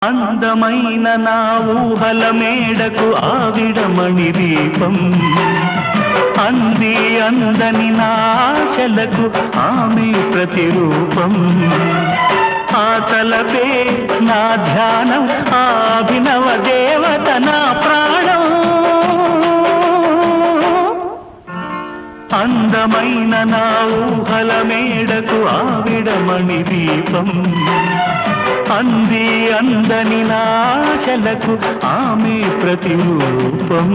అందమైన నా ఊహల మేడకు ఆవిడమణి దీపం అంది అందని నా ఆశలకు ఆమె ప్రతిరూపం ఆ తలపే నా ధ్యానం ఆ అభినవ దేవత నా ప్రాణం అందమైన నా ఊహల మేడకు ఆవిడమణి దీపం అంది అందని నాశలకు ఆమె ప్రతిరూపం